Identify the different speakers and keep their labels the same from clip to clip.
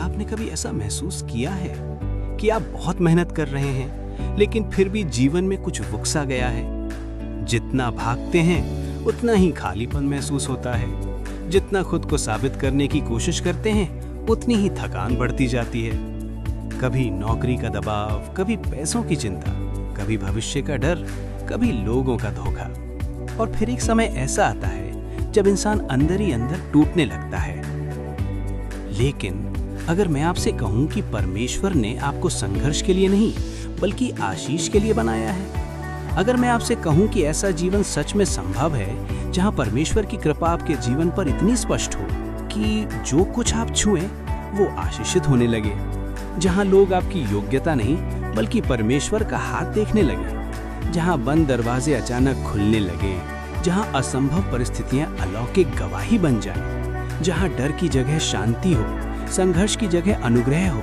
Speaker 1: आपने कभी ऐसा महसूस किया है कि आप बहुत मेहनत कर रहे हैं लेकिन फिर भी जीवन में कुछ रुक-सा गया है? जितना भागते हैं उतना ही खालीपन महसूस होता है। जितना खुद को साबित करने की कोशिश करते हैं उतनी ही थकान बढ़ती जाती है। कभी नौकरी का दबाव, कभी पैसों की चिंता, कभी भविष्य का डर, कभी लोगों का धोखा। और फिर एक समय ऐसा आता है जब इंसान अंदर ही अंदर टूटने लगता है। लेकिन अगर मैं आपसे कहूं कि परमेश्वर ने आपको संघर्ष के लिए नहीं बल्कि आशीष के लिए बनाया है, अगर मैं आपसे कहूं कि ऐसा जीवन सच में संभव है जहां परमेश्वर की कृपा आपके जीवन पर इतनी स्पष्ट हो कि जो कुछ आप छुएं वो आशीषित होने लगे, जहां लोग आपकी योग्यता नहीं बल्कि परमेश्वर का हाथ देखने लगे, जहां बंद दरवाजे अचानक खुलने लगे, जहां असंभव परिस्थितियां अलौकिक गवाही बन जाएं, जहां डर की जगह शांति हो, संघर्ष की जगह अनुग्रह हो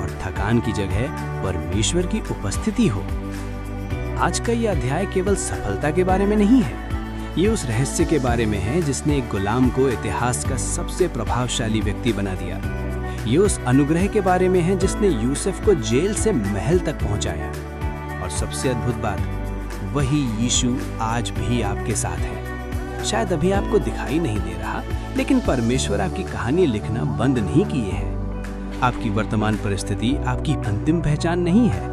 Speaker 1: और थकान की जगह परमेश्वर की उपस्थिति हो। आज का ये अध्याय केवल सफलता के बारे में नहीं है, ये उस रहस्य के बारे में है जिसने एक गुलाम को इतिहास का सबसे प्रभावशाली व्यक्ति बना दिया। ये उस अनुग्रह के बारे में है जिसने यूसुफ को जेल से महल तक पहुंचाया। और सबसे अद्भुत बात, वही यीशु आज भी आपके साथ है। शायद अभी आपको दिखाई नहीं दे रहा, लेकिन परमेश्वर आपकी कहानी लिखना बंद नहीं किए है। आपकी वर्तमान परिस्थिति आपकी अंतिम पहचान नहीं है,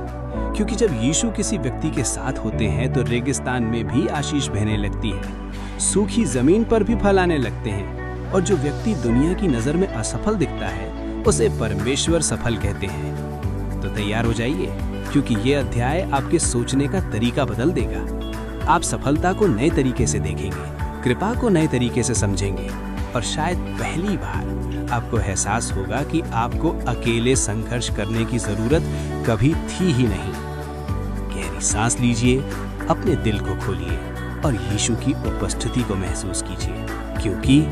Speaker 1: क्योंकि जब यीशु किसी व्यक्ति के साथ होते हैं तो रेगिस्तान में भी आशीष बहने लगती है, सूखी जमीन पर भी फल आने लगते हैं, और जो व्यक्ति दुनिया की नजर में असफल दिखता है उसे परमेश्वर सफल कहते हैं। तो तैयार हो जाइए, क्योंकि ये अध्याय आपके सोचने का तरीका बदल देगा। आप सफलता को नए तरीके से देखेंगे, कृपा को नए तरीके से समझेंगे, और शायद पहली बार आपको एहसास होगा कि आपको अकेले संघर्ष करने की जरूरत कभी थी ही नहीं। गहरी सांस लीजिए, अपने दिल को खोलिए और यीशु की उपस्थिति को महसूस कीजिए, क्योंकि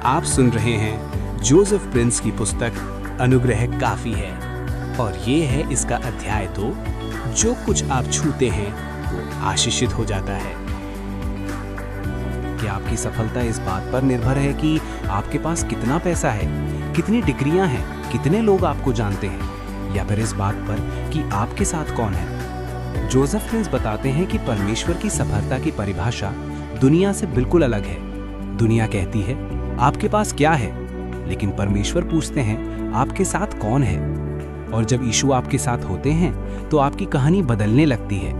Speaker 1: आप सुन रहे हैं जोसेफ प्रिंस की पुस्तक अनुग्रह काफी है, और ये है इसका अध्याय 2। जो कुछ आप छूते हैं वो आशीषित हो जाता है। क्या आपकी सफलता इस बात पर निर्भर है कि आपके पास कितना पैसा है, कितनी डिग्रियां हैं, कितने लोग आपको जानते हैं, या फिर इस बात पर कि आपके साथ कौन है? जोसेफ प्रिंस बताते हैं कि परमेश्वर की सफलता की परिभाषा दुनिया से बिल्कुल अलग है। दुनिया कहती है आपके पास क्या है, लेकिन परमेश्वर पूछते हैं आपके साथ कौन है। और जब यीशु आपके साथ होते हैं तो आपकी कहानी बदलने लगती है,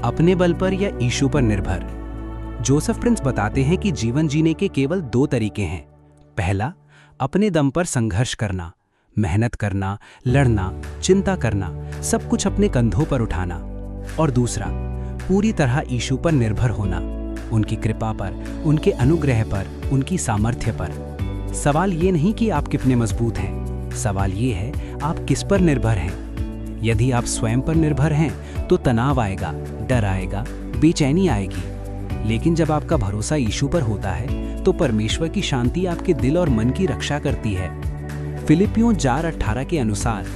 Speaker 1: अपने बल पर या यीशु पर निर्भर। जोसेफ प्रिंस बताते हैं कि जीवन जीने के केवल 2 तरीके हैं। पहला, अपने दम पर संघर्ष करना, मेहनत करना, लड़ना, चिंता करना, सब कुछ अपने कंधों पर उठाना। और दूसरा, पूरी तरह यीशु पर निर्भर होना, उनकी कृपा पर, उनके अनुग्रह पर, उनकी सामर्थ्य पर। सवाल ये नहीं कि आप कितने मजबूत हैं, सवाल ये है आप किस पर निर्भर हैं। यदि आप स्वयं पर निर्भर हैं तो तनाव आएगा, डर आएगा, बेचैनी आएगी। लेकिन जब आपका भरोसा यीशु पर होता है तो परमेश्वर की शांति आपके दिल और मन की रक्षा करती है। फिलिपियों 4:18 के अनुसार,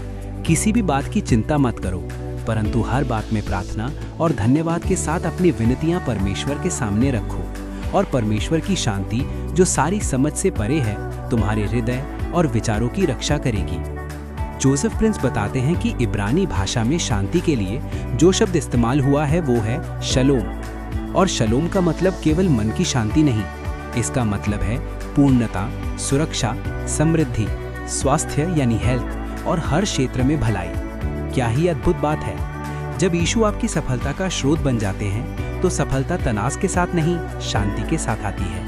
Speaker 1: किसी भी बात की चिंता मत करो, परंतु हर बात में प्रार्थना और धन्यवाद के साथ अपनी विनतियां परमेश्वर के सामने रखो, और परमेश्वर की शांति जो सारी समझ से परे है तुम्हारे हृदय और विचारों की रक्षा करेगी। जोसेफ प्रिंस बताते हैं कि इब्रानी भाषा में शांति के लिए जो शब्द इस्तेमाल हुआ है वो है शलोम। और शलोम का मतलब केवल मन की शांति नहीं, इसका मतलब है पूर्णता, सुरक्षा, समृद्धि, स्वास्थ्य यानी हेल्थ, और हर क्षेत्र में भलाई। क्या ही अद्भुत बात है। जब यीशु आपकी सफलता का स्रोत बन जाते हैं तो सफलता तनाव के साथ नहीं, शांति के साथ आती है।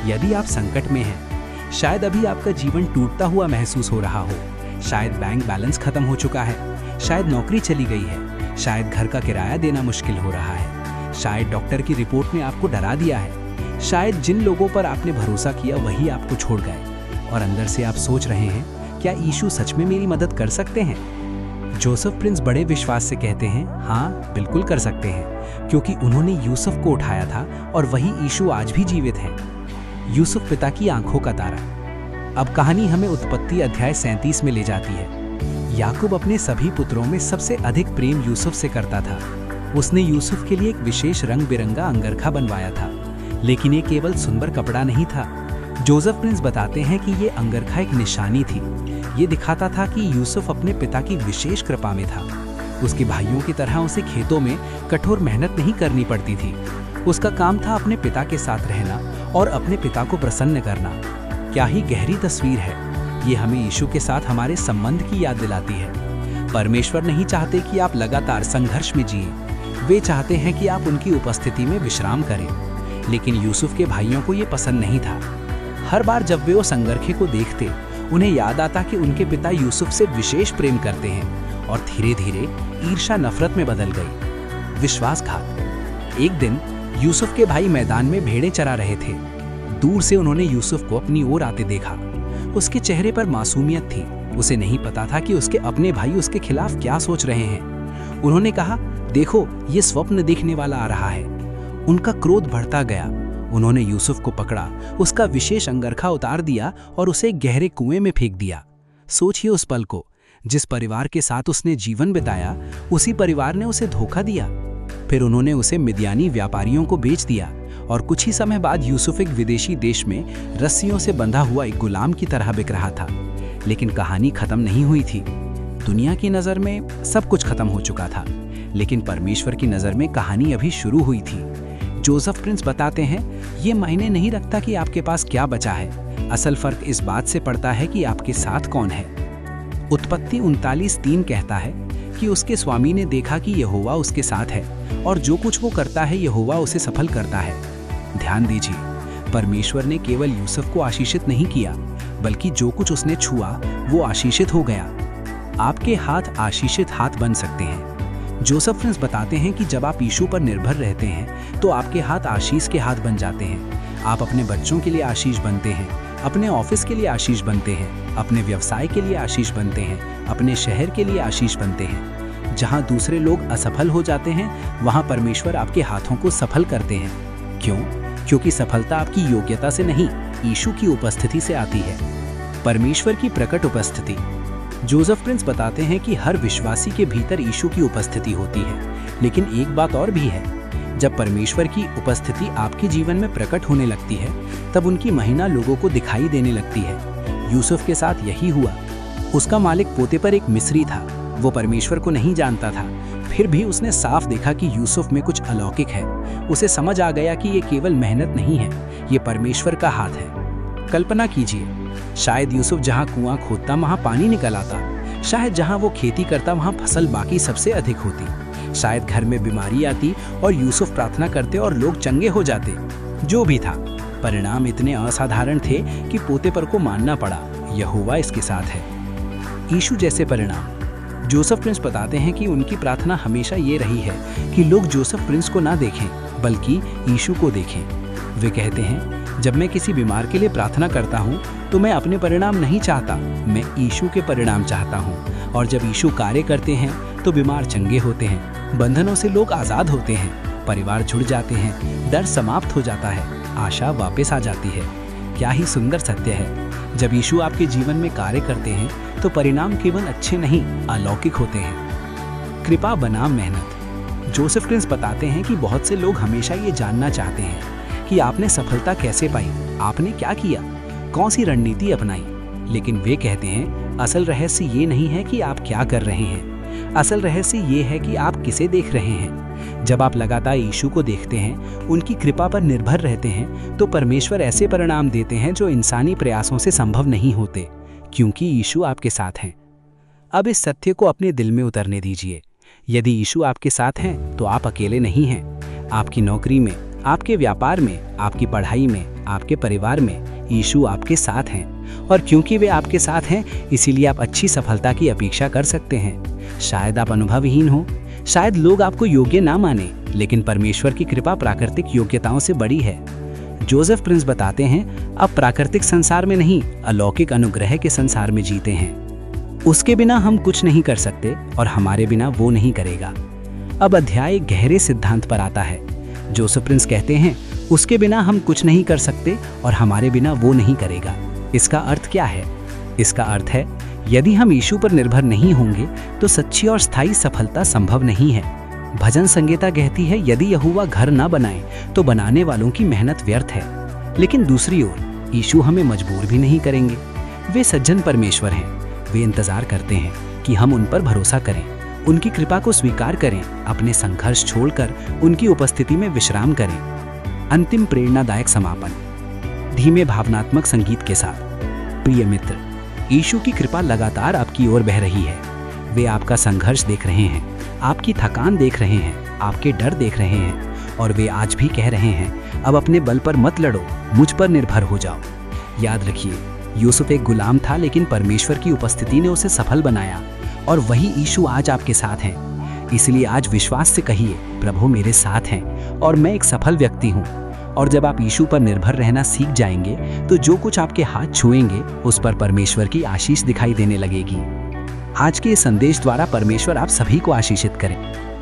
Speaker 1: यदि आप संकट में हैं, शायद अभी आपका जीवन टूटता हुआ महसूस हो रहा हो, शायद बैंक बैलेंस खत्म हो चुका है, शायद नौकरी चली गई है, शायद घर का किराया देना मुश्किल हो रहा है, शायद डॉक्टर की रिपोर्ट ने आपको डरा दिया है, शायद जिन लोगों पर आपने भरोसा किया वही आपको छोड़ गए, और अंदर से आप सोच रहे हैं क्या यीशु सच में मेरी मदद कर सकते हैं? जोसेफ प्रिंस बड़े विश्वास से कहते हैं हाँ, बिल्कुल कर सकते हैं, क्योंकि उन्होंने यूसुफ को उठाया था और वही यीशु आज भी जीवित है। यूसुफ पिता की आंखों का तारा। अब कहानी हमें उत्पत्ति अध्याय 37 में ले जाती है। याकूब अपने सभी पुत्रों में सबसे अधिक प्रेम यूसुफ से करता था। उसने यूसुफ के लिए एक विशेष रंग बिरंगा अंगरखा बनवाया था, लेकिन ये केवल सुंदर कपड़ा नहीं था। जोसेफ प्रिंस बताते हैं कि ये अंगरखा एक निशानी थी। ये दिखाता था कि यूसुफ अपने पिता की विशेष कृपा में था। उसके भाइयों की तरह उसे खेतों में कठोर मेहनत नहीं करनी पड़ती थी। उसका काम था अपने पिता के साथ रहना और अपने पिता को प्रसन्न करना। क्या ही गहरी तस्वीर है। ये हमें यीशु के साथ हमारे संबंध की याद दिलाती है। परमेश्वर नहीं चाहते कि आप लगातार संघर्ष में जिए। वे चाहते हैं कि आप उनकी उपस्थिति में विश्राम करें। लेकिन यूसुफ के भाइयों को ये पसंद नहीं था। हर बार जब वे वो संघर्ष को देखते, उन्हें याद आता कि उनके पिता यूसुफ से विशेष प्रेम करते हैं और धीरे धीरे ईर्ष्या नफरत में बदल गई। विश्वासघात। एक दिन यूसुफ के भाई मैदान में भेड़ें चरा रहे थे। दूर से उन्होंने यूसुफ को अपनी ओर आते देखा। उसके चेहरे पर मासूमियत थी। उसे नहीं पता था कि उसके अपने भाई उसके खिलाफ क्या सोच रहे हैं। उन्होंने कहा, देखो, ये स्वप्न देखने वाला आ रहा है। उनका क्रोध बढ़ता गया। उन्होंने यूसुफ को पकड़ा, उसका विशेष अंगरखा उतार दिया और उसे एक गहरे कुएं में फेंक दिया। सोचिए उस पल को। जिस परिवार के साथ उसने जीवन बिताया, उसी परिवार ने उसे धोखा दिया। फिर उन्होंने उसे मिद्यानी व्यापारियों को बेच दिया और कुछ ही समय बाद यूसुफ एक विदेशी देश में रस्सियों से बंधा हुआ एक गुलाम की तरह बिक रहा था। लेकिन कहानी खत्म नहीं हुई थी। दुनिया की नज़र में सब कुछ खत्म हो चुका था, लेकिन परमेश्वर की नज़र में कहानी अभी शुरू हुई थी। जोसेफ प्रिंस बताते हैं, ये मायने नहीं रखता कि आपके पास क्या बचा है। असल फर्क इस बात से पड़ता है कि आपके साथ कौन है। उत्पत्ति 39:3 कहता है कि उसके स्वामी ने देखा कि यहोवा उसके साथ है और जो कुछ वो करता है यहोवा उसे सफल करता है। ध्यान दीजिए, परमेश्वर ने केवल यूसुफ को आशीषित नहीं किया, बल्कि जो कुछ उसने छुआ वो आशीषित हो गया। आपके हाथ आशीषित हाथ बन सकते हैं। जोसेफ प्रिंस बताते हैं कि जब आप यीशु पर निर्भर रहते हैं तो आपके हाथ आशीष के हाथ बन जाते हैं। आप अपने बच्चों के लिए आशीष बनते हैं, अपने ऑफिस के लिए आशीष बनते हैं, अपने व्यवसाय के लिए आशीष बनते हैं, अपने शहर के लिए आशीष बनते हैं। जहां दूसरे लोग असफल हो जाते हैं, वहां परमेश्वर आपके हाथों को सफल करते हैं। क्यों? क्योंकि सफलता आपकी योग्यता से नहीं, यीशु की उपस्थिति से आती है। परमेश्वर की प्रकट उपस्थिति। जोसेफ प्रिंस बताते हैं कि हर विश्वासी के भीतर यीशु की उपस्थिति होती है, लेकिन एक बात और भी है। जब परमेश्वर की उपस्थिति आपके जीवन में प्रकट होने लगती है, तब उनकी महिमा लोगों को दिखाई देने लगती है। यूसुफ के साथ यही हुआ। उसका मालिक पोते पर एक मिस्री था। वो परमेश्वर को नहीं जानता था, फिर भी उसने साफ देखा कि यूसुफ में कुछ अलौकिक है। उसे समझ आ गया कि ये केवल मेहनत नहीं है, ये परमेश्वर का हाथ है। कल्पना कीजिए, शायद यूसुफ जहाँ कुआं खोदता वहाँ पानी निकल आता। शायद जहाँ वो खेती करता वहाँ फसल बाकी सबसे अधिक होती। शायद घर में बीमारी आती और यूसुफ प्रार्थना करते और लोग चंगे हो जाते। जो भी था, परिणाम इतने असाधारण थे कि पोते पर को मानना पड़ा, यहोवा इसके साथ है। यीशु जैसे परिणाम। जोसेफ प्रिंस बताते हैं कि उनकी प्रार्थना हमेशा ये रही है कि लोग जोसेफ प्रिंस को ना देखें, बल्कि यीशु को देखें। वे कहते हैं, जब मैं किसी बीमार के लिए प्रार्थना करता हूँ तो मैं अपने परिणाम नहीं चाहता, मैं यीशु के परिणाम चाहता हूँ। और जब यीशु कार्य करते हैं तो बीमार चंगे होते हैं, बंधनों से लोग आज़ाद होते हैं, परिवार जुड़ जाते हैं, डर समाप्त हो जाता है, आशा वापस आ जाती है। क्या ही सुंदर सत्य है। जब यीशु आपके जीवन में कार्य करते हैं तो परिणाम केवल अच्छे नहीं, अलौकिक होते हैं। कृपा बनाम मेहनत। जोसेफ प्रिंस बताते हैं कि बहुत से लोग हमेशा ये जानना चाहते हैं कि आपने सफलता कैसे पाई, आपने क्या किया, कौन सी रणनीति अपनाई। लेकिन वे कहते हैं, असल रहस्य ये नहीं है कि आप क्या कर रहे हैं, असल रहस्य ये है कि आप किसे देख रहे हैं। जब आप लगातार यीशु को देखते हैं, उनकी कृपा पर निर्भर रहते हैं, तो परमेश्वर ऐसे परिणाम देते हैं जो इंसानी प्रयासों से संभव नहीं होते, क्योंकि यीशु आपके साथ हैं। अब इस सत्य को अपने दिल में उतरने दीजिए। यदि यीशु आपके साथ हैं तो आप अकेले नहीं हैं। आपकी नौकरी में, आपके व्यापार में, आपकी पढ़ाई में, आपके परिवार में यीशु आपके साथ हैं। और क्योंकि वे आपके साथ हैं, इसीलिए आप अच्छी सफलता की अपेक्षा कर सकते हैं। शायद आप अनुभवहीन हो, शायद लोग आपको योग्य ना माने, लेकिन परमेश्वर की कृपा प्राकृतिक योग्यताओं से बड़ी है। जोसेफ प्रिंस बताते हैं, अब प्राकृतिक संसार में नहीं, अलौकिक अनुग्रह के संसार में जीते हैं। उसके बिना हम कुछ नहीं कर सकते और हमारे बिना वो नहीं करेगा। अब अध्याय गहरे सिद्धांत पर आता है। जोसेफ प्रिंस कहते हैं, उसके बिना हम कुछ नहीं कर सकते और हमारे बिना वो नहीं करेगा। इसका अर्थ क्या है? इसका अर्थ है, यदि हम यीशु पर निर्भर नहीं होंगे तो सच्ची और स्थायी सफलता संभव नहीं है। भजन संगीता कहती है, यदि यहोवा घर ना बनाए तो बनाने वालों की मेहनत व्यर्थ है। लेकिन दूसरी ओर यीशु हमें मजबूर भी नहीं करेंगे। वे सज्जन परमेश्वर हैं। वे इंतजार करते हैं कि हम उन पर भरोसा करें, उनकी कृपा को स्वीकार करें, अपने संघर्ष छोड़कर उनकी उपस्थिति में विश्राम करें। अंतिम प्रेरणादायक समापन धीमे भावनात्मक संगीत के साथ। प्रिय मित्र, यीशु की कृपा लगातार आपकी ओर बह रही है। वे आपका संघर्ष देख रहे हैं, आपकी थकान देख रहे हैं, आपके डर देख रहे हैं, और वे आज भी कह रहे हैं, अब अपने बल पर मत लड़ो, मुझ पर निर्भर हो जाओ। याद रखिए, यूसुफ एक गुलाम था, लेकिन परमेश्वर की उपस्थिति ने उसे सफल बनाया, और वही यीशु आज आपके साथ हैं। इसलिए आज विश्वास से कहिए, प्रभु मेरे साथ हैं और मैं एक सफल व्यक्ति हूँ। और जब आप यीशु पर निर्भर रहना सीख जाएंगे, तो जो कुछ आपके हाथ छुएंगे उस पर परमेश्वर की आशीष दिखाई देने लगेगी। आज के इस संदेश द्वारा परमेश्वर आप सभी को आशीषित करें।